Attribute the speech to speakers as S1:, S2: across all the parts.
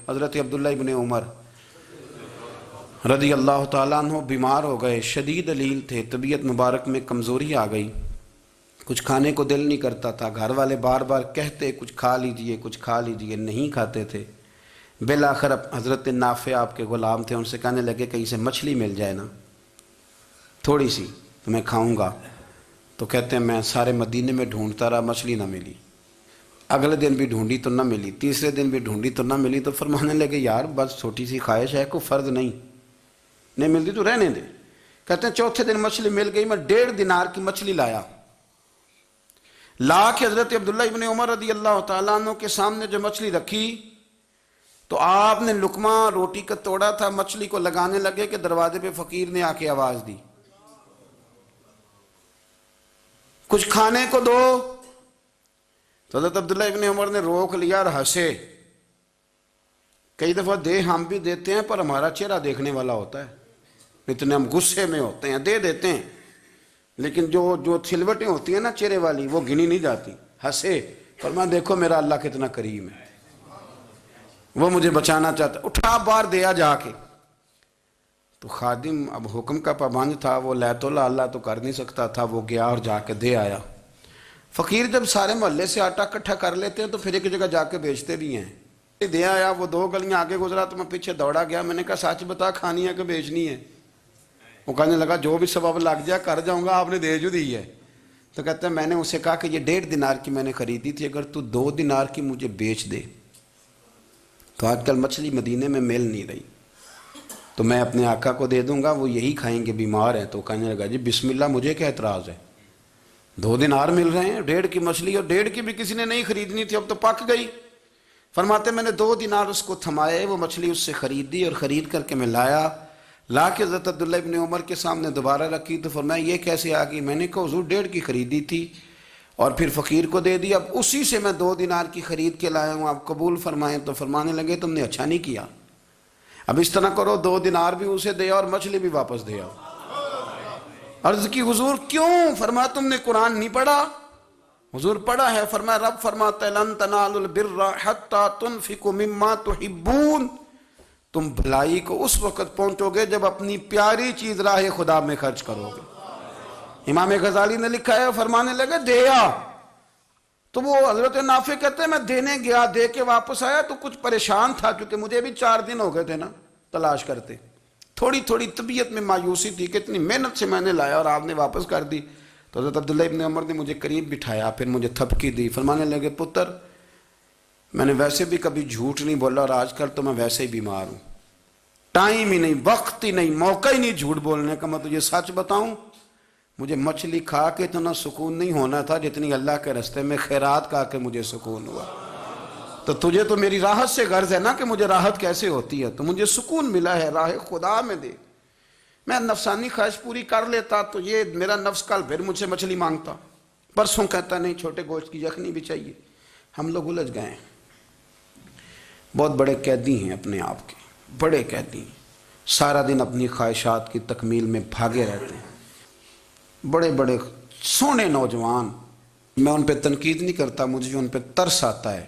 S1: حضرت عبداللہ ابن عمر رضی اللہ تعالیٰ عنہ بیمار ہو گئے، شدید علیل تھے، طبیعت مبارک میں کمزوری آ گئی، کچھ کھانے کو دل نہیں کرتا تھا، گھر والے بار بار کہتے کچھ کھا لیجئے کچھ کھا لیجئے، نہیں کھاتے تھے۔ بالآخر حضرت نافع آپ کے غلام تھے، ان سے کہنے لگے کہیں سے مچھلی مل جائے نا تھوڑی سی تو میں کھاؤں گا۔ تو کہتے ہیں میں سارے مدینے میں ڈھونڈتا رہا، مچھلی نہ ملی، اگلے دن بھی ڈھونڈی تو نہ ملی، تیسرے دن بھی ڈھونڈی تو نہ ملی، تو فرمانے لگے یار بس چھوٹی سی خواہش ہے، کوئی فرض نہیں ملتی تو رہنے دے۔ کہتے ہیں چوتھے دن مچھلی مل گئی، میں 1.5 دینار کی مچھلی لایا، لا کے حضرت عبداللہ ابن عمر رضی اللہ تعالیٰ عنہ کے سامنے جو مچھلی رکھی تو آپ نے لقمہ روٹی کا توڑا تھا، مچھلی کو لگانے لگے کہ دروازے پہ فقیر نے آ کے آواز دی کچھ کھانے کو دو۔ تو حضرت عبداللہ ابن عمر نے روک لیا اور ہنسے۔ کئی دفعہ دے ہم بھی دیتے ہیں پر ہمارا چہرہ دیکھنے والا ہوتا ہے، اتنے ہم غصے میں ہوتے ہیں، دے دیتے ہیں، لیکن جو سلوٹیں ہوتی ہیں نا چہرے والی وہ گنی نہیں جاتی۔ ہنسے، فرمایا دیکھو میرا اللہ کتنا کریم ہے، وہ مجھے بچانا چاہتا، اٹھا بار دیا جا کے۔ تو خادم اب حکم کا پابند تھا، وہ لیت اللہ تو کر نہیں سکتا تھا، وہ گیا اور جا کے دے آیا۔ فقیر جب سارے محلے سے آٹا اکٹھا کر لیتے ہیں تو پھر ایک جگہ جا کے بیچتے بھی ہیں۔ دے آیا، وہ 2 گلیاں آگے گزرا تو میں پیچھے دوڑا گیا، میں نے کہا سچ بتا کھانی ہے کہ بیچنی ہے؟ وہ کہنے لگا جو بھی سبب لگ جائے کر جاؤں گا، آپ نے دے جو دی ہے۔ تو کہتے ہیں میں نے اسے کہا کہ یہ 1.5 دینار کی میں نے خریدی تھی، اگر تو 2 دینار کی مجھے بیچ دے تو آج کل مچھلی مدینے میں مل نہیں رہی، تو میں اپنے آقا کو دے دوں گا، وہ یہی کھائیں گے، بیمار ہیں۔ تو کہنے لگا جی بسم اللہ، مجھے کیا اعتراض ہے، 2 دینار مل رہے ہیں، 1.5 کی مچھلی، اور 1.5 کی بھی کسی نے نہیں خریدنی تھی، اب تو پک گئی۔ فرماتے میں نے 2 دینار اس کو تھمائے، وہ مچھلی اس سے خریدی اور خرید کر کے میں لا کے حضرت عبداللہ ابن عمر کے سامنے دوبارہ رکھی۔ تو فرمایا یہ کیسے آ گئی؟ میں نے کہا حضور 1.5 کی خریدی تھی اور پھر فقیر کو دے دی، اب اسی سے میں 2 دینار کی خرید کے لایا ہوں، آپ قبول فرمائیں۔ تو فرمانے لگے تم نے اچھا نہیں کیا، اب اس طرح کرو 2 دینار بھی اسے دے اور مچھلی بھی واپس دے آؤ۔ عرض کی حضور کیوں؟ فرمایا تم نے قرآن نہیں پڑھا؟ حضور پڑھا ہے۔ فرمایا رب فرماتا ہے لن تنالوا البر حتی تنفقوا مما تحبون، تم بھلائی کو اس وقت پہنچو گے جب اپنی پیاری چیز راہ خدا میں خرچ کرو گے۔ امام غزالی نے لکھا ہے، فرمانے لگے دیا، تو وہ حضرت نافع کہتے ہیں میں دینے گیا، دے کے واپس آیا تو کچھ پریشان تھا کیونکہ مجھے بھی 4 دن ہو گئے تھے نا تلاش کرتے، تھوڑی طبیعت میں مایوسی تھی کہ اتنی محنت سے میں نے لایا اور آپ نے واپس کر دی۔ تو حضرت عبداللہ ابن عمر نے مجھے قریب بٹھایا، پھر مجھے تھپکی دی، فرمانے لگے پتر میں نے ویسے بھی کبھی جھوٹ نہیں بولا اور آج کل تو میں ویسے ہی بیمار ہوں، ٹائم ہی نہیں، وقت ہی نہیں، موقع ہی نہیں جھوٹ بولنے کا، میں تجھے سچ بتاؤں مجھے مچھلی کھا کے اتنا سکون نہیں ہونا تھا جتنی اللہ کے راستے میں خیرات کھا کے مجھے سکون ہوا۔ تو تجھے تو میری راحت سے غرض ہے نا کہ مجھے راحت کیسے ہوتی ہے، تو مجھے سکون ملا ہے راہ خدا میں دے، میں نفسانی خواہش پوری کر لیتا تو یہ میرا نفس کل پھر مجھ سے مچھلی مانگتا، پرسوں کہتا نہیں چھوٹے گوشت کی یخنی بھی چاہیے۔ ہم لوگ الجھ گئے ہیں، بہت بڑے قیدی ہیں اپنے آپ کے، بڑے قیدی ہیں، سارا دن اپنی خواہشات کی تکمیل میں بھاگے رہتے ہیں، بڑے بڑے سونے نوجوان۔ میں ان پہ تنقید نہیں کرتا، مجھے ان پہ ترس آتا ہے،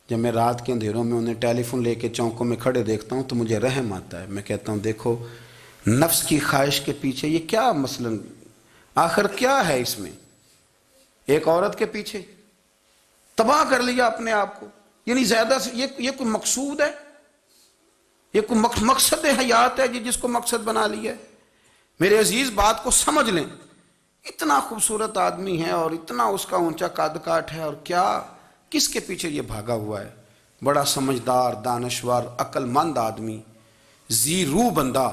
S1: جب میں رات کے اندھیروں میں انہیں ٹیلی فون لے کے چوکوں میں کھڑے دیکھتا ہوں تو مجھے رحم آتا ہے۔ میں کہتا ہوں دیکھو نفس کی خواہش کے پیچھے یہ کیا مثلا آخر کیا ہے اس میں، ایک عورت کے پیچھے تباہ کر لیا اپنے آپ کو، یعنی زیادہ سے یہ کوئی مقصود ہے، یہ کوئی مقصد حیات ہے جس کو مقصد بنا لیا ہے؟ میرے عزیز بات کو سمجھ لیں، اتنا خوبصورت آدمی ہے اور اتنا اس کا اونچا قد کاٹ ہے، اور کیا کس کے پیچھے یہ بھاگا ہوا ہے؟ بڑا سمجھدار، دانشور، عقل مند آدمی، ذی روح بندہ،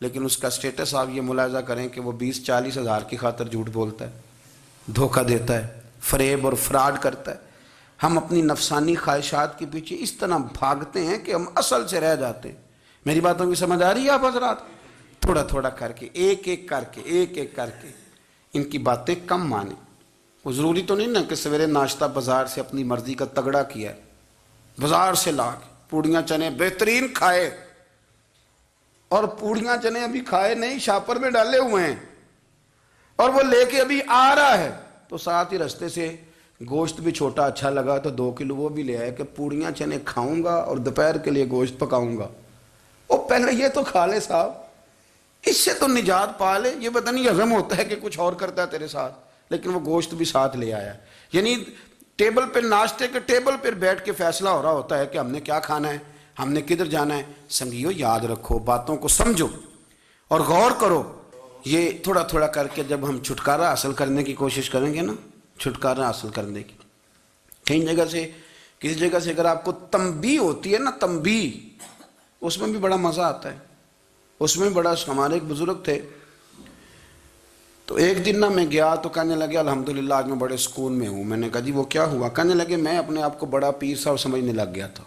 S1: لیکن اس کا سٹیٹس آپ یہ ملاحظہ کریں کہ وہ 20-40 ہزار کی خاطر جھوٹ بولتا ہے، دھوکہ دیتا ہے، فریب اور فراڈ کرتا ہے۔ ہم اپنی نفسانی خواہشات کے پیچھے اس طرح بھاگتے ہیں کہ ہم اصل سے رہ جاتے ہیں۔ میری باتوں کی سمجھ آ رہی ہے آپ حضرات؟ تھوڑا تھوڑا کر کے، ایک ایک کر کے ان کی باتیں کم مانیں۔ وہ ضروری تو نہیں نا کہ سویرے ناشتہ بازار سے اپنی مرضی کا تگڑا کیا ہے، بازار سے لا کے پوڑیاں چنے بہترین کھائے، اور پوڑیاں چنے ابھی کھائے نہیں، شاپر میں ڈالے ہوئے ہیں، اور وہ لے کے ابھی آ رہا ہے تو ساتھ ہی رستے سے گوشت بھی چھوٹا اچھا لگا تو 2 کلو وہ بھی لے آئے کہ پوڑیاں چنے کھاؤں گا اور دوپہر کے لیے گوشت پکاؤں گا۔ وہ پہلے یہ تو کھا لے صاحب، اس سے تو نجات پا لے۔ یہ پتہ نہیں ہضم ہوتا ہے کہ کچھ اور کرتا ہے تیرے ساتھ، لیکن وہ گوشت بھی ساتھ لے آیا۔ یعنی ٹیبل پہ، ناشتے کے ٹیبل پر بیٹھ کے فیصلہ ہو رہا ہوتا ہے کہ ہم نے کیا کھانا ہے، ہم نے کدھر جانا ہے۔ سنگیو یاد رکھو، باتوں کو سمجھو اور غور کرو۔ یہ تھوڑا تھوڑا کر کے جب ہم چھٹکارا حاصل کرنے کی کوشش کریں گے نا، چھٹکارا حاصل کرنے کی، کہیں جگہ سے، کسی جگہ سے اگر آپ کو تنبیہ ہوتی ہے نا، تنبیہ، اس میں بھی بڑا مزہ آتا ہے۔ اس میں بڑا، ہمارے ایک بزرگ تھے، تو ایک دن نا میں گیا تو کہنے لگے الحمدللہ آج میں بڑے سکون میں ہوں۔ میں نے کہا جی وہ کیا ہوا؟ کہنے لگے میں اپنے آپ کو بڑا پیر صاحب سمجھنے لگ گیا تھا۔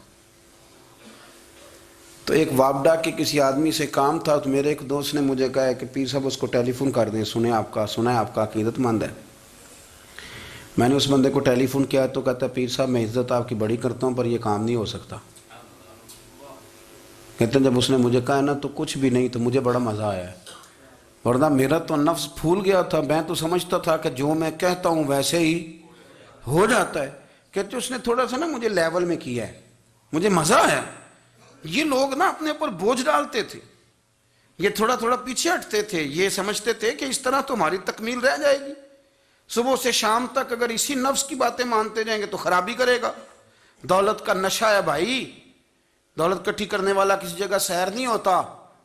S1: تو ایک وابڈا کے کسی آدمی سے کام تھا، تو میرے ایک دوست نے مجھے کہا کہ پیر صاحب اس کو ٹیلی فون کر دیں، سنا ہے آپ کا عقیدت مند ہے۔ میں نے اس بندے کو ٹیلی فون کیا تو کہتا پیر صاحب میں عزت آپ کی بڑی کرتا ہوں پر یہ کام نہیں ہو سکتا۔ کہتے ہیں جب اس نے مجھے کہا نا تو کچھ بھی نہیں، تو مجھے بڑا مزہ آیا ہے، ورنہ میرا تو نفس پھول گیا تھا۔ میں تو سمجھتا تھا کہ جو میں کہتا ہوں ویسے ہی ہو جاتا ہے۔ کہتے اس نے تھوڑا سا نا مجھے لیول میں کیا ہے، مجھے مزہ آیا۔ یہ لوگ نا اپنے اوپر بوجھ ڈالتے تھے، یہ تھوڑا تھوڑا پیچھے ہٹتے تھے، یہ سمجھتے تھے کہ اس طرح تو ہماری تکمیل رہ جائے گی۔ صبح سے شام تک اگر اسی نفس کی باتیں مانتے جائیں گے تو خرابی کرے گا۔ دولت کا نشہ ہے بھائی، دولت کٹھی کرنے والا کسی جگہ سیر نہیں ہوتا،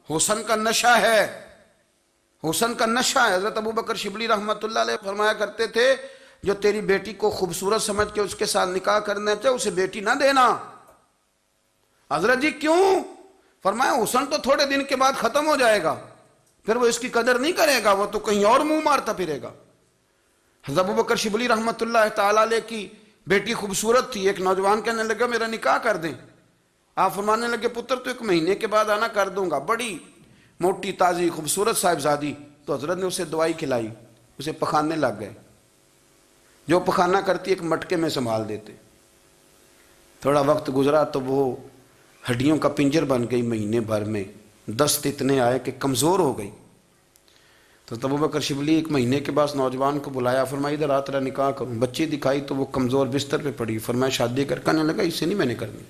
S1: حسن کا نشہ ہے، حسن کا نشہ ہے۔ حضرت ابوبکر شبلی رحمۃ اللہ علیہ فرمایا کرتے تھے جو تیری بیٹی کو خوبصورت سمجھ کے اس کے ساتھ نکاح کرنا چاہے اسے بیٹی نہ دینا۔ حضرت جی کیوں؟ فرمایا حسن تو تھوڑے دن کے بعد ختم ہو جائے گا، پھر وہ اس کی قدر نہیں کرے گا، وہ تو کہیں اور منہ مارتا پھرے گا۔ حضرت ابوبکر شبلی رحمۃ اللہ تعالی علیہ کی بیٹی خوبصورت تھی، ایک نوجوان کہنے لگا میرا نکاح کر دیں۔ آپ فرمانے لگے پتر تو 1 مہینے کے بعد آنا، کر دوں گا۔ بڑی موٹی تازی خوبصورت صاحبزادی، تو حضرت نے اسے دوائی کھلائی، اسے پخانے لگ گئے۔ جو پخانہ کرتی ایک مٹکے میں سنبھال دیتے۔ تھوڑا وقت گزرا تو وہ ہڈیوں کا پنجر بن گئی، مہینے بھر میں دست اتنے آئے کہ کمزور ہو گئی۔ تو ابوبکر شبلی 1 مہینے کے بعد نوجوان کو بلایا، فرمایا ادھر آ تیرا نکاح کروں۔ بچی دکھائی تو وہ کمزور بستر پہ پڑی، فرمایا شادی کر۔ کہنے لگا اس سے نہیں میں نے کرنی۔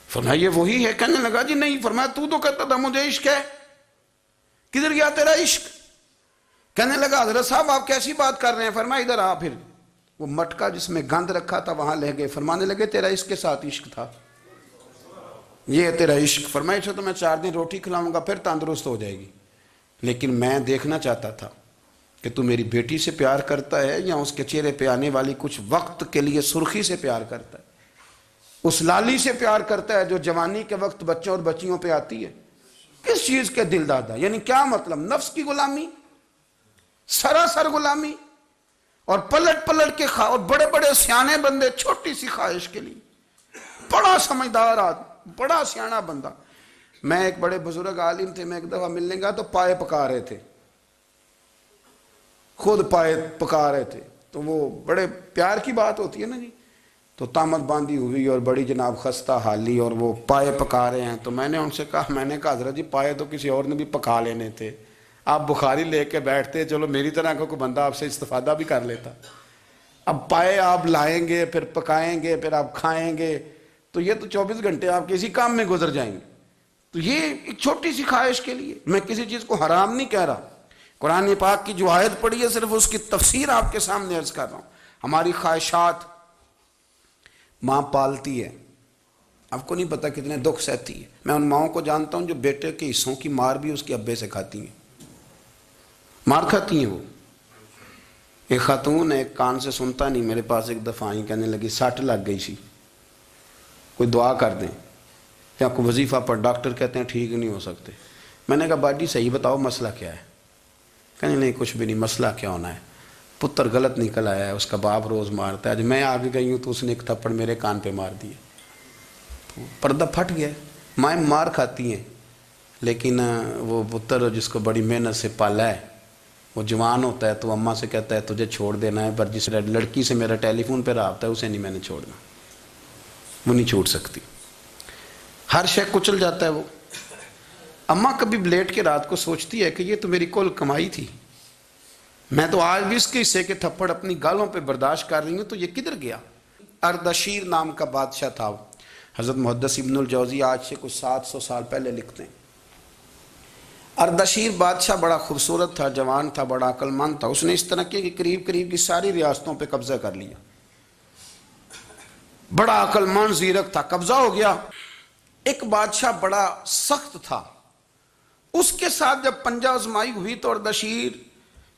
S1: فرمایا یہ وہی ہے؟ کہنے لگا جی نہیں۔ فرمایا تو کہتا تھا مجھے عشق ہے، کدھر گیا تیرا عشق؟ کہنے لگا حضرت صاحب آپ کیسی بات کر رہے ہیں؟ فرمایا ادھر آ۔ پھر وہ مٹکا جس میں گند رکھا تھا وہاں لے گئے، فرمانے لگے تیرا اس کے ساتھ عشق تھا، یہ ہے تیرا عشق۔ فرمایا اچھا تو میں 4 دن روٹی کھلاؤں گا پھر تندرست ہو جائے گی، لیکن میں دیکھنا چاہتا تھا کہ تو میری بیٹی سے پیار کرتا ہے یا اس کے چہرے پہ آنے والی کچھ وقت کے لیے سرخی سے پیار کرتا ہے، اس لالی سے پیار کرتا ہے جو جوانی کے وقت بچوں اور بچیوں پہ آتی ہے۔ کس چیز کے دل دادا؟ یعنی کیا مطلب؟ نفس کی غلامی، سراسر غلامی، اور پلٹ پلٹ کے اور بڑے بڑے سیانے بندے چھوٹی سی خواہش کے لیے۔ بڑا سمجھدار آدمی، بڑا سیانا بندہ۔ میں ایک بڑے بزرگ عالم تھے، میں ایک دفعہ ملنے گا تو پائے پکا رہے تھے، خود پائے پکا رہے تھے۔ تو وہ بڑے پیار کی بات ہوتی ہے نا جی، تو تامت باندھی ہوئی اور بڑی جناب خستہ حالی، اور وہ پائے پکا رہے ہیں۔ تو میں نے ان سے کہا، میں نے کہا حضرت جی پائے تو کسی اور نے بھی پکا لینے تھے، آپ بخاری لے کے بیٹھتے، چلو میری طرح کا کوئی بندہ آپ سے استفادہ بھی کر لیتا۔ اب پائے آپ لائیں گے، پھر پکائیں گے، پھر آپ کھائیں گے، تو یہ تو 24 گھنٹے آپ کسی کام میں گزر جائیں گے۔ تو یہ ایک چھوٹی سی خواہش کے لیے، میں کسی چیز کو حرام نہیں کہہ رہا، قرآن پاک کی جو آیت پڑھی ہے صرف اس کی تفسیر آپ کے سامنے عرض کر رہا ہوں۔ ہماری خواہشات ماں پالتی ہے، آپ کو نہیں پتا کتنے دکھ سہتی ہے۔ میں ان ماؤں کو جانتا ہوں جو بیٹے کے حصوں کی مار بھی اس کے ابے سے کھاتی ہیں، مار کھاتی ہیں وہ۔ ایک خاتون ہے، ایک کان سے سنتا نہیں، میرے پاس ایک دفعہ آئی، کہنے لگی 60 لگ گئی سی، کوئی دعا کر دیں یا کوئی وظیفہ پر، ڈاکٹر کہتے ہیں ٹھیک نہیں ہو سکتے۔ میں نے کہا باجی صحیح بتاؤ مسئلہ کیا ہے؟ کہنے نہیں کچھ بھی نہیں، مسئلہ کیا ہونا ہے، پتر غلط نکل آیا ہے، اس کا باپ روز مارتا ہے، آج میں آگے گئی ہوں تو اس نے ایک تھپڑ میرے کان پہ مار دیے، پردہ پھٹ گیا۔ مائیں مار کھاتی ہیں، لیکن وہ پتر جس کو بڑی محنت سے پالا ہے، وہ جوان ہوتا ہے تو اماں سے کہتا ہے تجھے چھوڑ دینا ہے، پر جس لڑکی سے میرا ٹیلی فون پہ رابطہ ہے اسے نہیں میں نے چھوڑنا، وہ نہیں چھوڑ سکتی، ہر شے کچل جاتا ہے وہ۔ اماں کبھی لیٹ کے رات کو سوچتی ہے کہ یہ تو میری کل کمائی تھی، میں تو آج بھی اس کے حصے کے تھپڑ اپنی گالوں پہ برداشت کر رہی ہوں، تو یہ کدھر گیا؟ اردشیر نام کا بادشاہ تھا، حضرت محدث ابن الجوزی آج سے کچھ 700 سال پہلے لکھتے ہیں۔ اردشیر بادشاہ بڑا خوبصورت تھا، جوان تھا، بڑا عقل مند تھا۔ اس نے اس طرح کیا کہ قریب کی ساری ریاستوں پہ قبضہ کر لیا۔ بڑا عقل مند زیرک تھا، قبضہ ہو گیا۔ ایک بادشاہ بڑا سخت تھا، اس کے ساتھ جب پنجہ آزمائی ہوئی تو اردشیر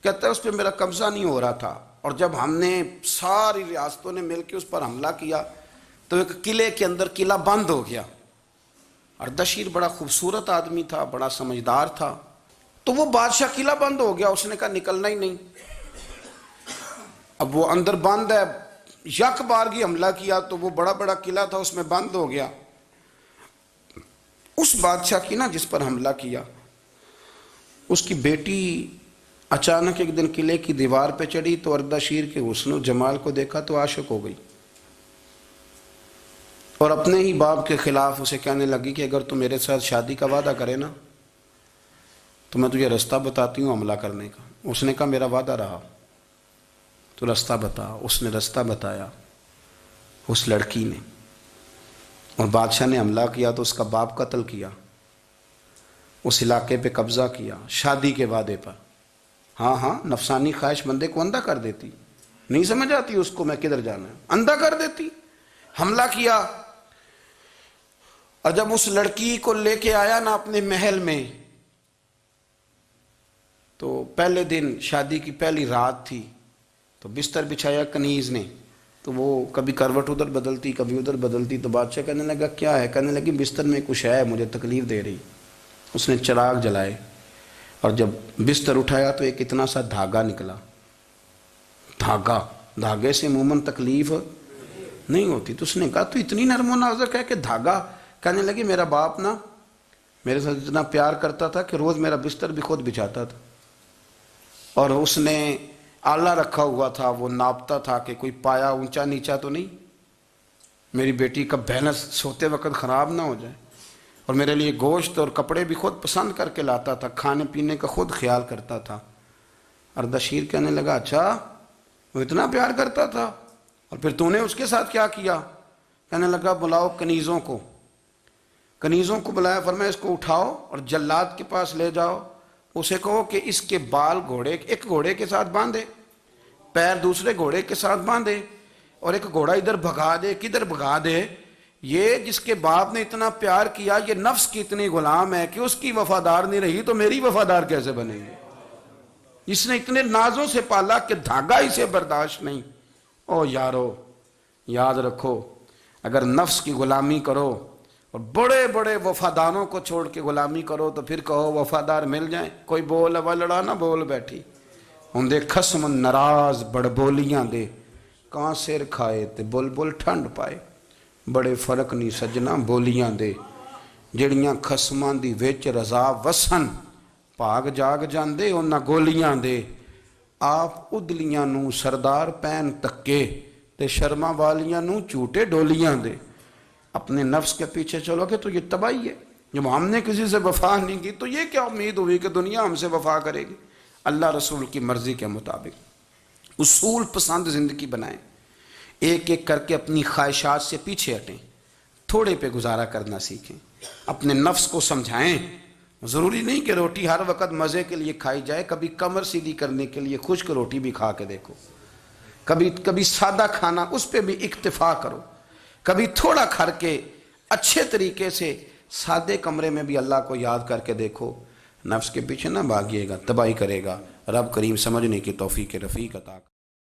S1: کہتا ہے اس پہ میرا قبضہ نہیں ہو رہا تھا، اور جب ہم نے ساری ریاستوں نے مل کے اس پر حملہ کیا تو ایک قلعے کے اندر قلعہ بند ہو گیا۔ اردشیر بڑا خوبصورت آدمی تھا، بڑا سمجھدار تھا، تو وہ بادشاہ قلعہ بند ہو گیا، اس نے کہا نکلنا ہی نہیں۔ اب وہ اندر بند ہے، یک بارگی حملہ کیا تو وہ بڑا قلعہ تھا، اس میں بند ہو گیا۔ اس بادشاہ کی نا جس پر حملہ کیا، اس کی بیٹی اچانک ایک دن قلعے کی دیوار پہ چڑھی تو اردشیر کے حسن و جمال کو دیکھا تو عاشق ہو گئی، اور اپنے ہی باپ کے خلاف اسے کہنے لگی کہ اگر تو میرے ساتھ شادی کا وعدہ کرے نا تو میں تجھے رستہ بتاتی ہوں حملہ کرنے کا۔ اس نے کہا میرا وعدہ رہا، تو رستہ بتا۔ اس نے رستہ بتایا اس لڑکی نے، اور بادشاہ نے حملہ کیا تو اس کا باپ قتل کیا، اس علاقے پہ قبضہ کیا شادی کے وعدے پر۔ ہاں نفسانی خواہش بندے کو اندھا کر دیتی، نہیں سمجھ آتی اس کو میں کدھر جانا ہے، اندھا کر دیتی۔ حملہ کیا، اور جب اس لڑکی کو لے کے آیا نا اپنے محل میں، تو پہلے دن شادی کی پہلی رات تھی، تو بستر بچھایا کنیز نے، تو وہ کبھی کروٹ ادھر بدلتی کبھی ادھر بدلتی، تو بادشاہ کہنے لگا کیا ہے؟ کہنے لگی بستر میں کچھ ہے، مجھے تکلیف دے رہی۔ اس نے چراغ جلائے اور جب بستر اٹھایا تو ایک اتنا سا دھاگا نکلا۔ دھاگے سے عموماً تکلیف نہیں ہوتی، تو اس نے کہا تو اتنی نرم و نازک ہے کہ دھاگا؟ کہنے لگی میرا باپ نا میرے ساتھ اتنا پیار کرتا تھا کہ روز میرا بستر بھی خود بچھاتا تھا، اور اس نے آلہ رکھا ہوا تھا، وہ ناپتا تھا کہ کوئی پایا اونچا نیچا تو نہیں، میری بیٹی کا بیلنس سوتے وقت خراب نہ ہو جائے، اور میرے لیے گوشت اور کپڑے بھی خود پسند کر کے لاتا تھا، کھانے پینے کا خود خیال کرتا تھا۔ اردشیر کہنے لگا اچھا وہ اتنا پیار کرتا تھا، اور پھر تو نے اس کے ساتھ کیا کیا؟ کہنے لگا بلاؤ کنیزوں کو بلایا، فرمایا اس کو اٹھاؤ اور جلاد کے پاس لے جاؤ، اسے کہو کہ اس کے بال ایک گھوڑے کے ساتھ باندھے، پیر دوسرے گھوڑے کے ساتھ باندھے، اور ایک گھوڑا ادھر بھگا دے، کدھر بھگا دے، یہ جس کے باپ نے اتنا پیار کیا یہ نفس کی اتنی غلام ہے کہ اس کی وفادار نہیں رہی تو میری وفادار کیسے بنے گی؟ اس نے اتنے نازوں سے پالا کہ دھاگا اسے برداشت نہیں۔ او یارو یاد رکھو، اگر نفس کی غلامی کرو اور بڑے بڑے وفاداروں کو چھوڑ کے غلامی کرو تو پھر کہو وفادار مل جائیں، کوئی بول اب لڑا نہ بول بیٹھی ہوں دے خصم ناراض بڑ بولیاں دے، کہاں سر کھائے تے بلبل ٹھنڈ پائے، بڑے فرق نہیں سجنا بولیاں دے، جڑیاں خصماں دی وچ رضا وسن، پاگ جاگ جاندے انہاں گولیاں دے، آپ ادلیاں نو سردار پین تکے تے شرما والیاں نو چوٹے ڈولیاں دے۔ اپنے نفس کے پیچھے چلو گے تو یہ تباہی ہے۔ جب ہم نے کسی سے وفا نہیں کی تو یہ کیا امید ہوئی کہ دنیا ہم سے وفا کرے گی؟ اللہ رسول کی مرضی کے مطابق اصول پسند زندگی بنائیں، ایک ایک کر کے اپنی خواہشات سے پیچھے ہٹیں، تھوڑے پہ گزارا کرنا سیکھیں، اپنے نفس کو سمجھائیں۔ ضروری نہیں کہ روٹی ہر وقت مزے کے لیے کھائی جائے، کبھی کمر سیدھی کرنے کے لیے خشک روٹی بھی کھا کے دیکھو، کبھی سادہ کھانا اس پہ بھی اکتفا کرو، کبھی تھوڑا کھر کے اچھے طریقے سے سادے کمرے میں بھی اللہ کو یاد کر کے دیکھو۔ نفس کے پیچھے نہ بھاگیے گا، تباہی کرے گا۔ رب کریم سمجھنے کی توفیق رفیق عطا